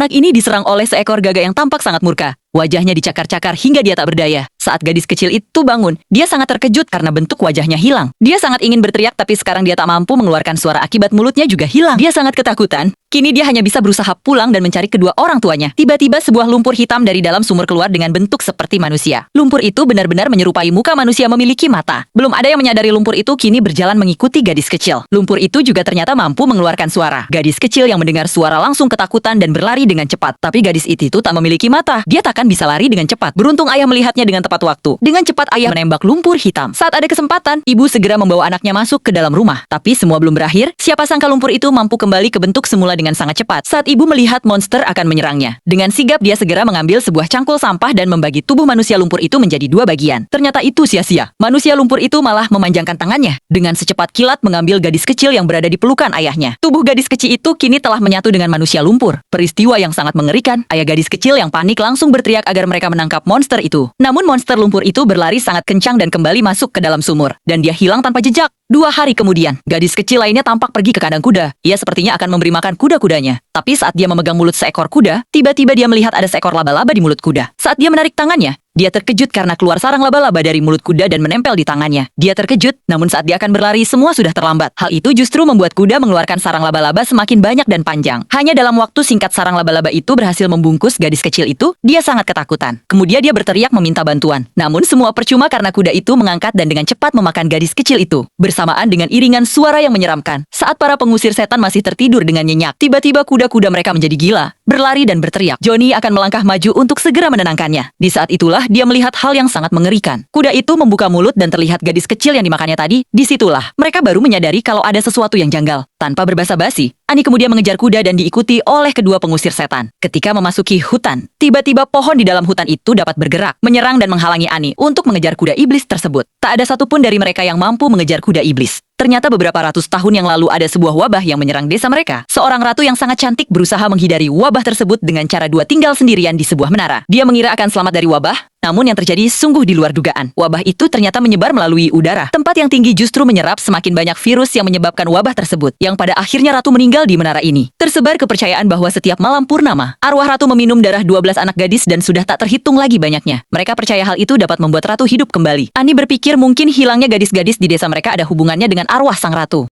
Anak ini diserang oleh seekor gagak yang tampak sangat murka. Wajahnya dicakar-cakar hingga dia tak berdaya. Saat gadis kecil itu bangun, dia sangat terkejut karena bentuk wajahnya hilang. Dia sangat ingin berteriak tapi sekarang dia tak mampu mengeluarkan suara akibat mulutnya juga hilang. Dia sangat ketakutan. Kini dia hanya bisa berusaha pulang dan mencari kedua orang tuanya. Tiba-tiba sebuah lumpur hitam dari dalam sumur keluar dengan bentuk seperti manusia. Lumpur itu benar-benar menyerupai muka manusia memiliki mata. Belum ada yang menyadari lumpur itu kini berjalan mengikuti gadis kecil. Lumpur itu juga ternyata mampu mengeluarkan suara. Gadis kecil yang mendengar suara langsung ketakutan dan berlari dengan cepat. Tapi gadis itu tak memiliki mata. Dia takkan bisa lari dengan cepat. Beruntung ayah melihatnya dengan tepat waktu. Dengan cepat ayah menembak lumpur hitam. Saat ada kesempatan, ibu segera membawa anaknya masuk ke dalam rumah. Tapi semua belum berakhir. Siapa sangka lumpur itu mampu kembali ke bentuk semula dengan sangat cepat. Saat ibu melihat monster akan menyerangnya, dengan sigap dia segera mengambil sebuah cangkul sampah dan membagi tubuh manusia lumpur itu menjadi dua bagian. Ternyata itu sia-sia. Manusia lumpur itu malah memanjangkan tangannya dengan secepat kilat mengambil gadis kecil yang berada di pelukan ayahnya. Tubuh gadis kecil itu kini telah menyatu dengan manusia lumpur. Peristiwa yang sangat mengerikan. Ayah gadis kecil yang panik langsung berteriak agar mereka menangkap monster itu. Namun monster lumpur itu berlari sangat kencang dan kembali masuk ke dalam sumur. Dan dia hilang tanpa jejak. 2 hari kemudian, gadis kecil lainnya tampak pergi ke kandang kuda. Ia sepertinya akan memberi makan kuda-kudanya. Tapi saat dia memegang mulut seekor kuda, tiba-tiba dia melihat ada seekor laba-laba di mulut kuda. Saat dia menarik tangannya, dia terkejut karena keluar sarang laba-laba dari mulut kuda dan menempel di tangannya. Dia terkejut, namun saat dia akan berlari, semua sudah terlambat. Hal itu justru membuat kuda mengeluarkan sarang laba-laba semakin banyak dan panjang. Hanya dalam waktu singkat sarang laba-laba itu berhasil membungkus gadis kecil itu, dia sangat ketakutan. Kemudian dia berteriak meminta bantuan. Namun semua percuma karena kuda itu mengangkat dan dengan cepat memakan gadis kecil itu. Bersamaan dengan iringan suara yang menyeramkan. Saat para pengusir setan masih tertidur dengan nyenyak, tiba-tiba kuda-kuda mereka menjadi gila, berlari dan berteriak. Johnny akan melangkah maju untuk segera menenangkannya. Di saat itulah dia melihat hal yang sangat mengerikan. Kuda itu membuka mulut dan terlihat gadis kecil yang dimakannya tadi. Disitulah mereka baru menyadari kalau ada sesuatu yang janggal. Tanpa berbasa-basi, Ani kemudian mengejar kuda dan diikuti oleh kedua pengusir setan. Ketika memasuki hutan, tiba-tiba pohon di dalam hutan itu dapat bergerak, menyerang dan menghalangi Ani untuk mengejar kuda iblis tersebut. Tak ada satupun dari mereka yang mampu mengejar kuda iblis. Ternyata beberapa ratus tahun yang lalu ada sebuah wabah yang menyerang desa mereka. Seorang ratu yang sangat cantik berusaha menghindari wabah tersebut dengan cara tinggal sendirian di sebuah menara. Dia mengira akan selamat dari wabah, namun yang terjadi sungguh di luar dugaan. Wabah itu ternyata menyebar melalui udara. Tempat yang tinggi justru menyerap semakin banyak virus yang menyebabkan wabah tersebut, yang pada akhirnya ratu meninggal di menara ini. Tersebar kepercayaan bahwa setiap malam purnama, arwah ratu meminum darah 12 anak gadis dan sudah tak terhitung lagi banyaknya. Mereka percaya hal itu dapat membuat ratu hidup kembali. Ani berpikir mungkin hilangnya gadis-gadis di desa mereka ada hubungannya dengan arwah sang ratu.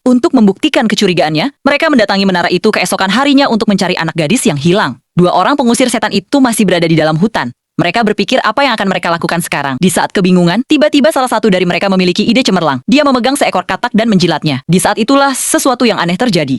Untuk membuktikan kecurigaannya, mereka mendatangi menara itu keesokan harinya untuk mencari anak gadis yang hilang. 2 orang pengusir setan itu masih berada di dalam hutan. Mereka berpikir apa yang akan mereka lakukan sekarang. Di saat kebingungan, tiba-tiba salah satu dari mereka memiliki ide cemerlang. Dia memegang seekor katak dan menjilatnya. Di saat itulah sesuatu yang aneh terjadi.